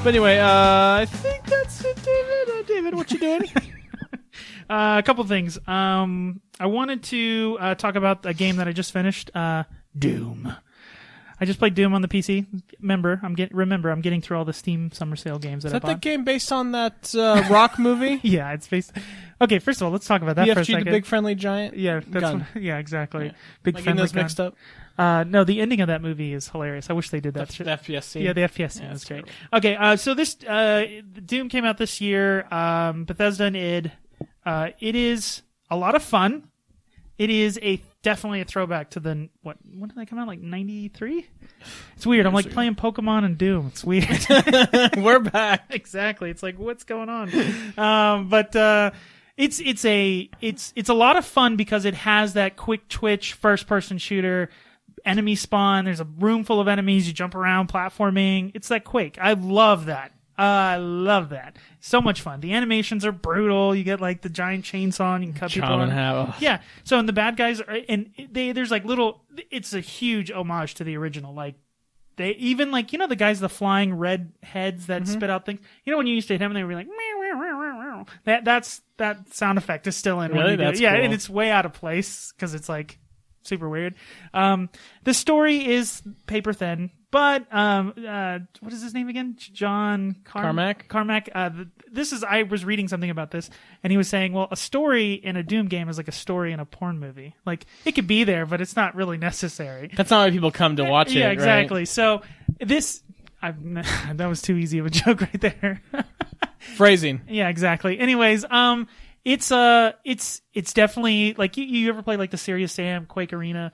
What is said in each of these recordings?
But anyway, I think that's it, David. David, what you doing? A couple things. I wanted to talk about a game that I just finished, Doom. I just played Doom on the PC. Remember, I'm getting through all the Steam Summer Sale games that I bought. Is that the game based on that rock movie? Yeah, it's based... Okay, first of all, let's talk about that for a second. the big friendly giant Yeah, that's gun. Yeah, exactly. Yeah. Big Am I getting friendly those gun. mixed up? No, the ending of that movie is hilarious. I wish they did that. The FPS scene? Yeah, the FPS scene Yeah, is great. terrible. Okay, so this Doom came out this year. Bethesda and id. It is a lot of fun. It is definitely a throwback to when did they come out? Like 93? It's weird. I'm like playing Pokemon and Doom. It's weird. We're back. Exactly. It's like, what's going on? It's a lot of fun because it has that quick twitch first person shooter. Enemy spawn. There's a room full of enemies. You jump around, platforming. It's like Quake. I love that. I love that. So much fun. The animations are brutal. You get like the giant chainsaw and you can cut people in half. Yeah. So and the bad guys are, and there's like little. It's a huge homage to the original. Like they even like the guys, the flying red heads that spit out things. When you used to hit them, they were like meow, meow, meow, meow. That sound effect is still in. Really? When you do That's it. Yeah, cool. and it's way out of place because it's like super weird. The story is paper thin. But what is his name again? John Carmack. Carmack. I was reading something about this, and he was saying, well, a story in a Doom game is like a story in a porn movie. Like it could be there, but it's not really necessary. That's not why people come to watch it. Yeah, exactly. Right? So that was too easy of a joke right there. Phrasing. Yeah, exactly. Anyways, it's definitely like you ever play like the Serious Sam Quake Arena.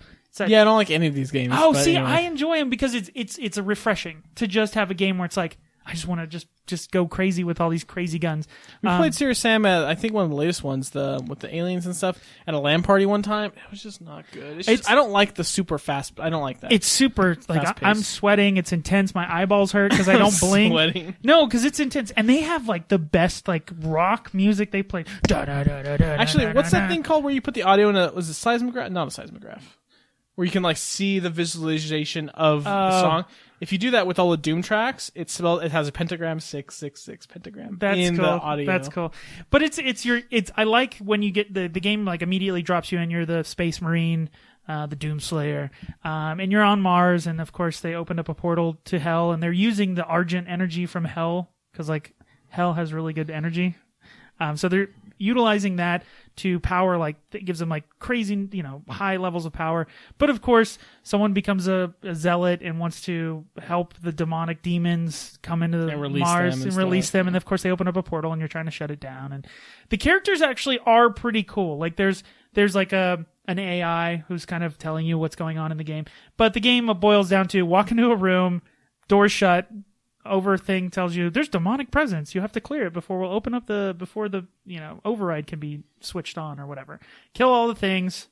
Yeah, I don't like any of these games. Oh, see, anyway. I enjoy them because it's a refreshing to just have a game where it's like I just want to just go crazy with all these crazy guns. We played Serious Sam at I think one of the latest ones, with the aliens and stuff, at a LAN party one time. It was just not good. I don't like the super fast. I don't like that. It's super like Fast-paced. I'm sweting. It's intense. My eyeballs hurt because I don't blink. Sweating. No, because it's intense, and they have like the best like rock music they play. Actually, what's that thing called where you put the audio in was it seismograph? Not a seismograph. Where you can like see the visualization of the song. If you do that with all the Doom tracks, it has a pentagram 666 pentagram in cool. the audio. That's cool. But it's I like when you get the game like immediately drops you in. You're the Space Marine, the Doom Slayer, and you're on Mars. And of course, they opened up a portal to Hell, and they're using the Argent energy from Hell because like Hell has really good energy. So they're utilizing that to power, like, it gives them like crazy, high levels of power. But of course, someone becomes a zealot and wants to help the demonic demons come into Mars and release them. And of course, they open up a portal and you're trying to shut it down. And the characters actually are pretty cool. Like there's like an AI who's kind of telling you what's going on in the game. But the game boils down to walk into a room, doors shut, over thing tells you there's demonic presence. You have to clear it before we'll open up before the override can be switched on or whatever. Kill all the things.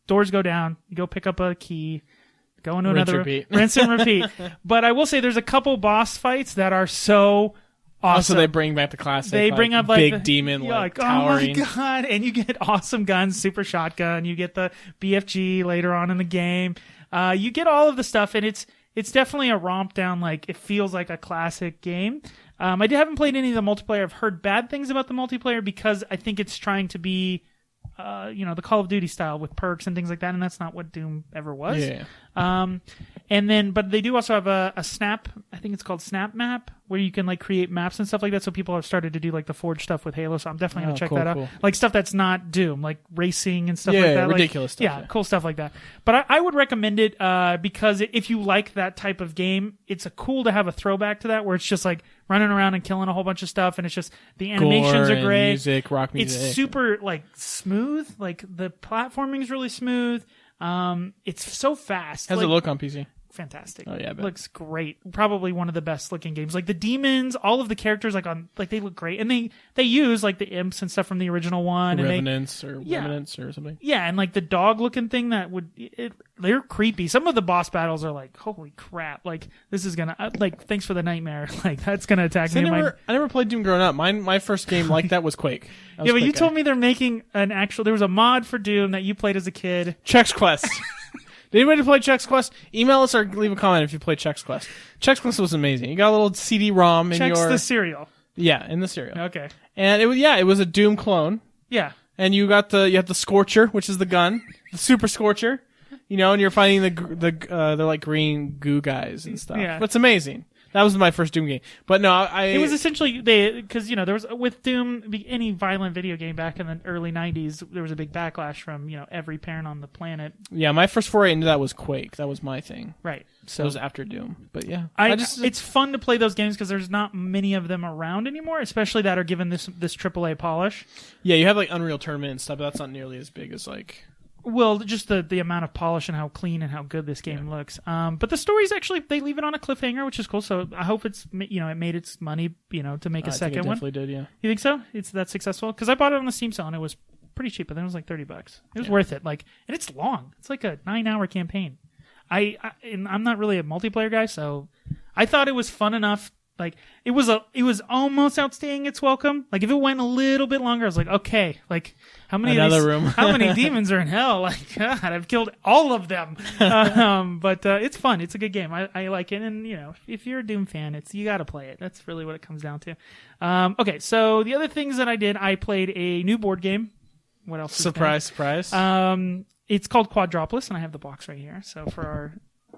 Doors go down. You go pick up a key. Go into another. Rinse and repeat. But I will say there's a couple boss fights that are so awesome. Also, they bring back the classic. They bring up like big demon like towering. Oh my god! And you get awesome guns, super shotgun. You get the BFG later on in the game. You get all of the stuff, and it's definitely a romp down, like, it feels like a classic game. I haven't played any of the multiplayer. I've heard bad things about the multiplayer because I think it's trying to be, the Call of Duty style with perks and things like that, and that's not what Doom ever was. Yeah. But they do also have a Snap, I think it's called Snap Map, where you can, like, create maps and stuff like that, so people have started to do, like, the Forge stuff with Halo, so I'm definitely going to check that out. Cool. Like, stuff that's not Doom, like racing and stuff like that. Yeah, ridiculous stuff. Yeah, cool stuff like that. But I would recommend it because if you like that type of game, it's cool to have a throwback to that, where it's just, like, running around and killing a whole bunch of stuff, and it's just, the animations are great. Music, rock music. It's super, like, smooth. Like, the platforming is really smooth. It's so fast. How's it look on PC? Fantastic. Oh yeah, I bet. Looks great. Probably one of the best looking games. Like the demons, all of the characters, they look great, and they use like the imps and stuff from the original one, and Remnants or something. Yeah, and like the dog looking thing they're creepy. Some of the boss battles are like, holy crap! Like this is gonna thanks for the nightmare. Like that's gonna attack me. I never played Doom growing up. My first game like that was Quake. Yeah, but you told me they're making there was a mod for Doom that you played as a kid. Chex Quest. Did anybody play Chex Quest? Email us or leave a comment if you played Chex Quest. Chex Quest was amazing. You got a little CD-ROM in Chex the cereal. Yeah, in the cereal. Okay. And it was a Doom clone. Yeah. And you had the Scorcher, which is the gun, the Super Scorcher, and you're fighting the like green goo guys and stuff. Yeah. It's amazing. That was my first Doom game. But no, it was essentially because there was with Doom, any violent video game back in the early 90s, there was a big backlash from every parent on the planet. Yeah, my first foray into that was Quake. That was my thing. Right. So it was after Doom. But yeah, it's fun to play those games because there's not many of them around anymore, especially that are given this AAA polish. Yeah, you have like Unreal Tournament and stuff, but that's not nearly as big as like. Well, just the amount of polish and how clean and how good this game looks. But the story's actually, they leave it on a cliffhanger, which is cool. So I hope it made its money, to make a second one. Definitely did, yeah. You think so? It's that successful? Because I bought it on the Steam sale and it was pretty cheap. But then it was like $30. It was worth it. And it's long. It's like a 9-hour campaign. And I'm not really a multiplayer guy, so I thought it was fun enough. It was almost outstaying its welcome. If it went a little bit longer, I was like, okay, how many how many demons are in hell? God, I've killed all of them. But it's fun. It's a good game. I like it. And if you're a Doom fan, you got to play it. That's really what it comes down to. Okay, so the other things that I did, I played a new board game. What else? Surprise! It's called Quadropolis, and I have the box right here. So for our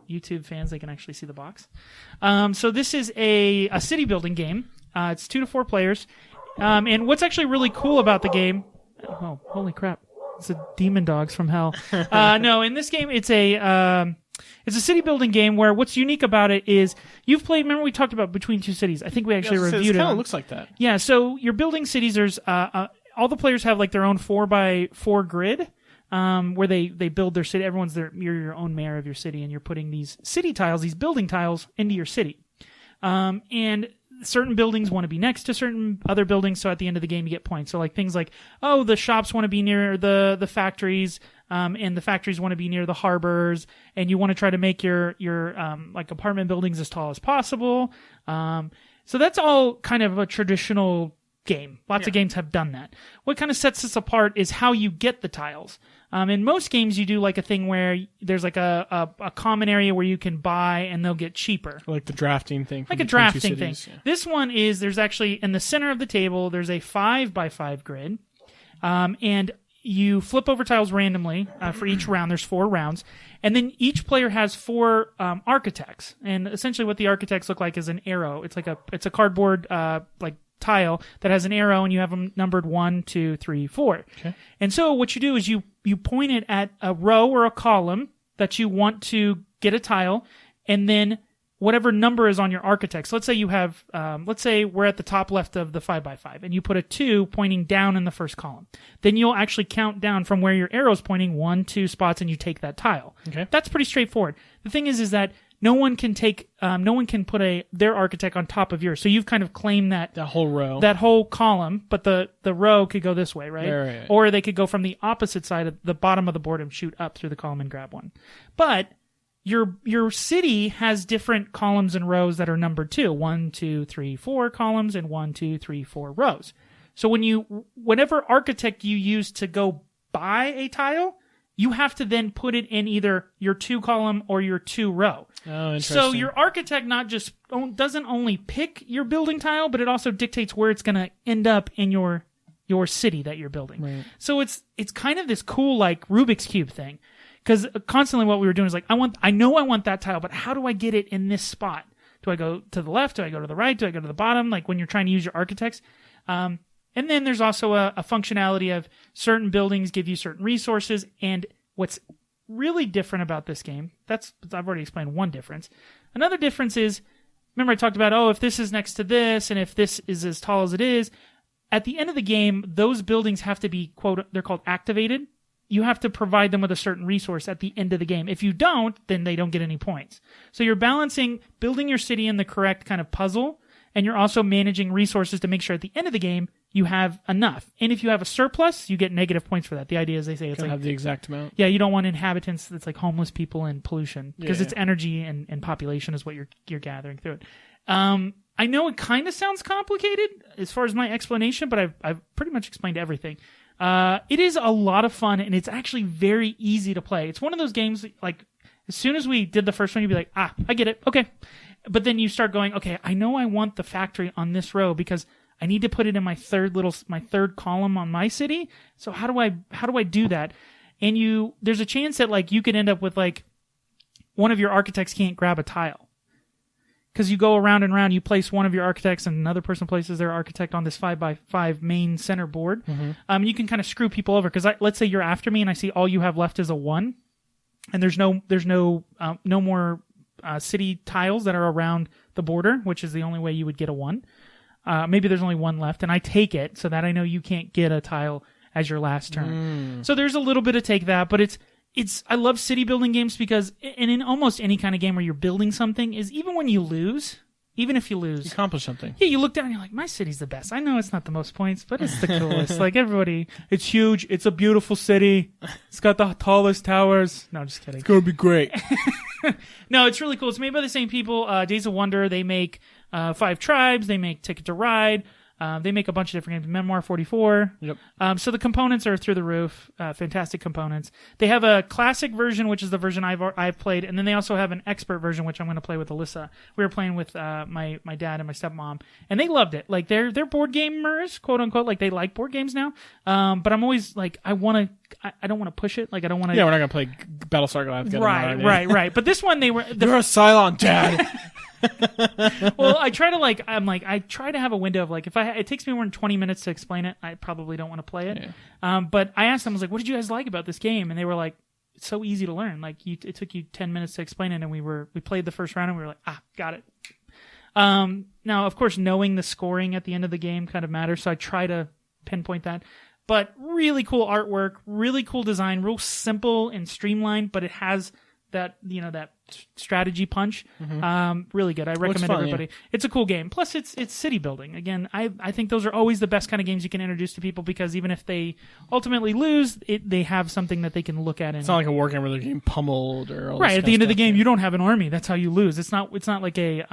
YouTube fans, they can actually see the box. So this is a city building game. It's 2 to 4 players. And what's actually really cool about the game... Oh, holy crap. It's the demon dogs from hell. No, in this game, it's a city building game where what's unique about it is you've played... Remember we talked about Between Two Cities? I think we actually reviewed it. It kind of looks like that. Yeah, so you're building cities. There's all the players have their own 4x4 grid. Where they build their city. You're your own mayor of your city, and you're putting these city tiles, these building tiles, into your city. And certain buildings want to be next to certain other buildings, so at the end of the game you get points. So things like, the shops want to be near the factories, and the factories want to be near the harbors, and you want to try to make your apartment buildings as tall as possible. So that's all kind of a traditional game. Lots of games have done that. What kind of sets this apart is how you get the tiles. In most games, you do a thing where there's a common area where you can buy and they'll get cheaper. Like the drafting thing. Like a drafting thing. Yeah. This one is, there's actually, in the center of the table, there's a 5x5 grid. And you flip over tiles randomly for each round. There's 4 rounds. And then each player has 4 architects. And essentially what the architects look like is an arrow. It's a cardboard tile that has an arrow, and you have them numbered 1, 2, 3, 4. Okay. And so what you do is you point it at a row or a column that you want to get a tile, and then whatever number is on your architects. Let's say you have, let's say we're at the top left of the 5x5, and you put a 2 pointing down in the first column. Then you'll actually count down from where your arrow's pointing 1, 2 spots, and you take that tile. Okay. That's pretty straightforward. The thing is that no one can put their architect on top of yours. So you've kind of claimed that whole row, that whole column, but the row could go this way, right? Right. Or they could go from the opposite side of the bottom of the board and shoot up through the column and grab one. But your city has different columns and rows that are numbered too. 1, 2, 3, 4 columns and 1, 2, 3, 4 rows. So whatever architect you use to go buy a tile, you have to then put it in either your 2 column or your 2 row. Oh, interesting. So your architect doesn't only pick your building tile, but it also dictates where it's going to end up in your city that you're building. Right. So it's kind of this cool Rubik's Cube thing, because constantly what we were doing is I know I want that tile, but how do I get it in this spot? Do I go to the left? Do I go to the right? Do I go to the bottom? When you're trying to use your architects. And then there's also a functionality of certain buildings give you certain resources. And what's really different about this game, I've already explained one difference. Another difference is, remember I talked about, if this is next to this, and if this is as tall as it is, at the end of the game, those buildings have to be, they're called activated. You have to provide them with a certain resource at the end of the game. If you don't, then they don't get any points. So you're balancing building your city in the correct kind of puzzle, and you're also managing resources to make sure at the end of the game you have enough. And if you have a surplus, you get negative points for that. The idea is they say it's have the exact amount. Yeah, you don't want inhabitants that's homeless people and pollution, because it's energy and population is what you're gathering through it. I know it kind of sounds complicated as far as my explanation, but I've pretty much explained everything. It is a lot of fun, and it's actually very easy to play. It's one of those games As soon as we did the first one, you'd be like, I get it. Okay. But then you start going, okay, I know I want the factory on this row because I need to put it in my third column on my city. So how do I do that? And there's a chance that like you could end up with like one of your architects can't grab a tile. Because you go around and around, you place one of your architects and another person places their architect on this 5x5 main center board. Mm-hmm. You can kind of screw people over. Because let's say you're after me and I see all you have left is a 1. And there's no more city tiles that are around the border, which is the only way you would get a 1. Maybe there's only 1 left, and I take it so that I know you can't get a tile as your last turn. So there's a little bit of take that, but it's I love city building games because, and in almost any kind of game where you're building something, is even when you lose, even if you lose, you accomplish something. Yeah, you look down and you're like, my city's the best. I know it's not the most points, but it's the coolest. Like everybody, it's huge. It's a beautiful city. It's got the tallest towers. No, just kidding. It's gonna be great. No, it's really cool. It's made by the same people. Days of Wonder. They make 5 Tribes. They make Ticket to Ride. They make a bunch of different games. Memoir 44. Yep. So the components are through the roof. Fantastic components. They have a classic version, which is the version I've played, and then they also have an expert version, which I'm going to play with Alyssa. We were playing with my dad and my stepmom, and they loved it. Like they're board gamers, quote unquote. Like they like board games now. But I'm always like, I don't want to push it. Like I don't want to. Yeah, we're not going to play Battlestar Galactica. Right. But this one, you're a Cylon, Dad. Well, I try to have a window of like, if it takes me more than 20 minutes to explain it, I probably don't want to play it. Yeah. But I asked them, I was like, what did you guys like about this game? And they were like, it's so easy to learn. Like it took you 10 minutes to explain it, and we played the first round and we were like, got it. Now, of course, knowing the scoring at the end of the game kind of matters, so I try to pinpoint that. But really cool artwork, really cool design, real simple and streamlined, but it has that strategy punch. Mm-hmm. Really good. I recommend everybody. Yeah. It's a cool game. Plus, it's city building. Again, I think those are always the best kind of games you can introduce to people because even if they ultimately lose, they have something that they can look at. It's not like a war game where they're getting pummeled or all right. At the end of the game, you don't have an army. That's how you lose. It's not like a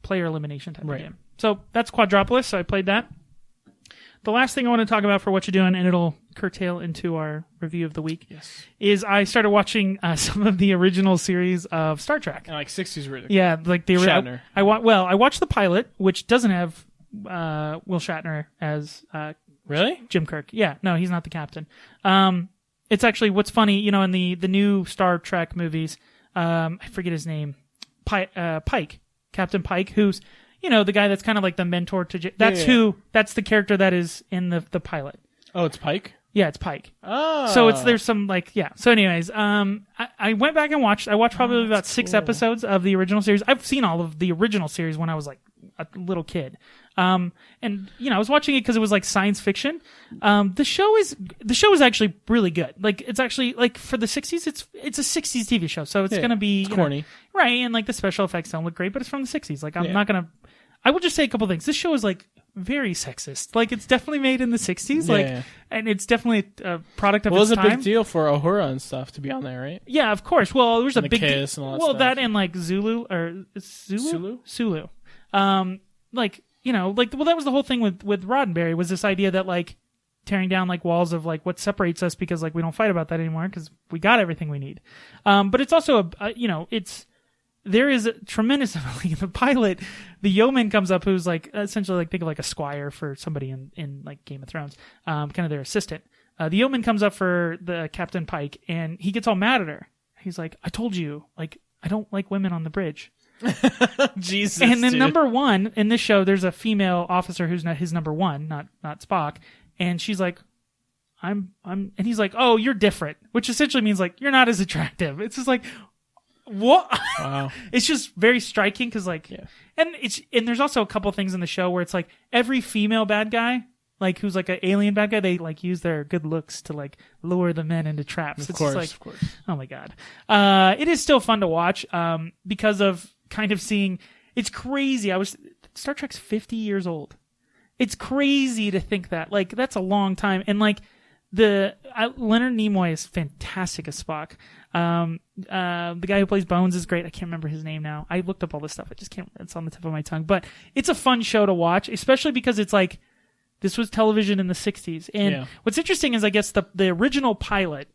player elimination type of game. So that's Quadropolis. So I played that. The last thing I want to talk about for Whatcha Doing, and it'll curtail into our review of the week, is I started watching some of the original series of Star Trek. And like 60s really. Yeah, like the Shatner. I watched the pilot, which doesn't have Will Shatner as really Jim Kirk. Yeah, no, he's not the captain. It's actually what's funny, in the new Star Trek movies. I forget his name, Pike, Captain Pike, who's the guy that's kind of like the mentor to that's the character that is in the pilot. Oh, it's Pike? Yeah, it's Pike. Oh. So there's some So anyways, I went back and watched probably about 6 episodes of the original series. I've seen all of the original series when I was like a little kid. And I was watching it because it was like science fiction. The show is actually really good. Like it's actually like for the 60s, it's a 60s TV show. So it's going to be corny. Right. And like the special effects don't look great, but it's from the 60s. Like I will just say a couple things. This show is like very sexist. Like it's definitely made in the 60s. And it's definitely a product of its time. It was a big deal for Uhura and stuff to be on there, right? Yeah, of course. Well, there was a big kiss and all that stuff. that and like Zulu or Sulu. That was the whole thing with Roddenberry was this idea that like tearing down like walls of like what separates us because like we don't fight about that anymore because we got everything we need. But it's also there is a tremendous in the pilot. The yeoman comes up who's like essentially like think of like a squire for somebody in like Game of Thrones, kind of their assistant. The yeoman comes up for the Captain Pike and he gets all mad at her. He's like, "I told you, like I don't like women on the bridge." Jesus. And then number 1 in this show, there's a female officer who's not his number 1, not Spock, and she's like, "I'm," and he's like, "Oh, you're different," which essentially means like you're not as attractive. It's just like. What? Wow. It's just very striking because and there's also a couple things in the show where it's like every female bad guy, like who's like an alien bad guy, they like use their good looks to like lure the men into traps. Of course. Oh my God. It is still fun to watch because of kind of seeing. It's crazy. Star Trek's 50 years old. It's crazy to think that like that's a long time and like. Leonard Nimoy is fantastic as Spock. The guy who plays Bones is great. I can't remember his name now. I looked up all this stuff. I just can't. It's on the tip of my tongue. But it's a fun show to watch, especially because it's like this was television in the 60s. And what's interesting is I guess the original pilot,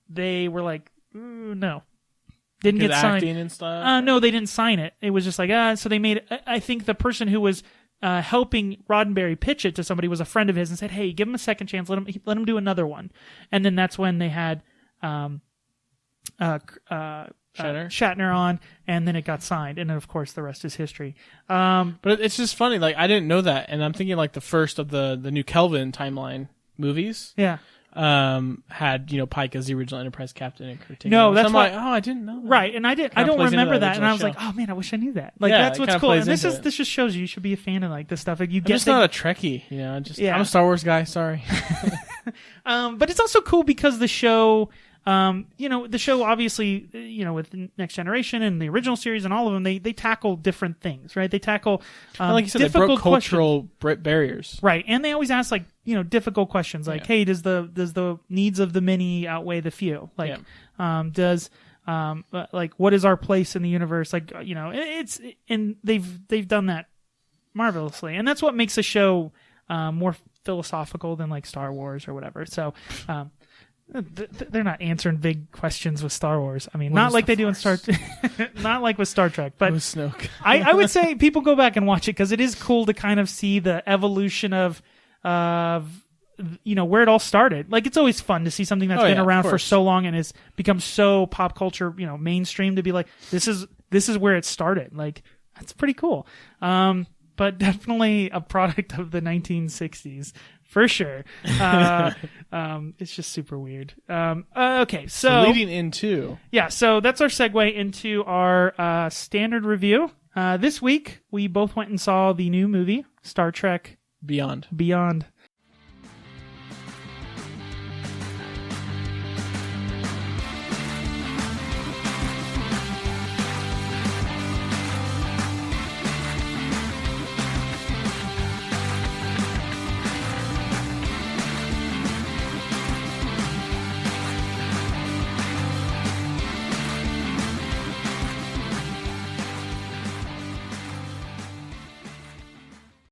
they were like, no. Didn't get signed. Acting and stuff? No, they didn't sign it. It was just like, so they made, I think the person who was helping Roddenberry pitch it to somebody was a friend of his and said, hey, give him a second chance. Let him do another one. And then that's when they had Shatner on, and then it got signed. And then, of course, the rest is history. But it's just funny. Like, I didn't know that. And I'm thinking like the first of the new Kelvin timeline movies. Yeah. Had Pike as the original Enterprise captain and Kirk. No, that's why. Like, I didn't know that. Right, and I don't remember that, and I was like, oh man, I wish I knew that. Like that's what's cool. And this just shows you should be a fan of like this stuff. Like, I'm just not a Trekkie, I'm a Star Wars guy. Sorry. But it's also cool because the show. The show obviously, with the Next Generation and the original series and all of them, they tackle different things, right? They tackle like you said, they broke cultural barriers, right? And they always ask difficult questions, like, hey, does the needs of the many outweigh the few? Like, does what is our place in the universe? Like, it's and they've done that marvelously, and that's what makes a show more philosophical than like Star Wars or whatever. So. They're not answering big questions with Star Wars. I mean, not like they do in not like with Star Trek. But Snoke. I would say people go back and watch it because it is cool to kind of see the evolution of where it all started. Like, it's always fun to see something that's been around for so long and has become so pop culture, mainstream, to be like, this is where it started. Like, that's pretty cool. But definitely a product of the 1960s. For sure. It's just super weird. Okay, so leading into... Yeah, so that's our segue into our standard review. This week, we both went and saw the new movie, Star Trek... Beyond.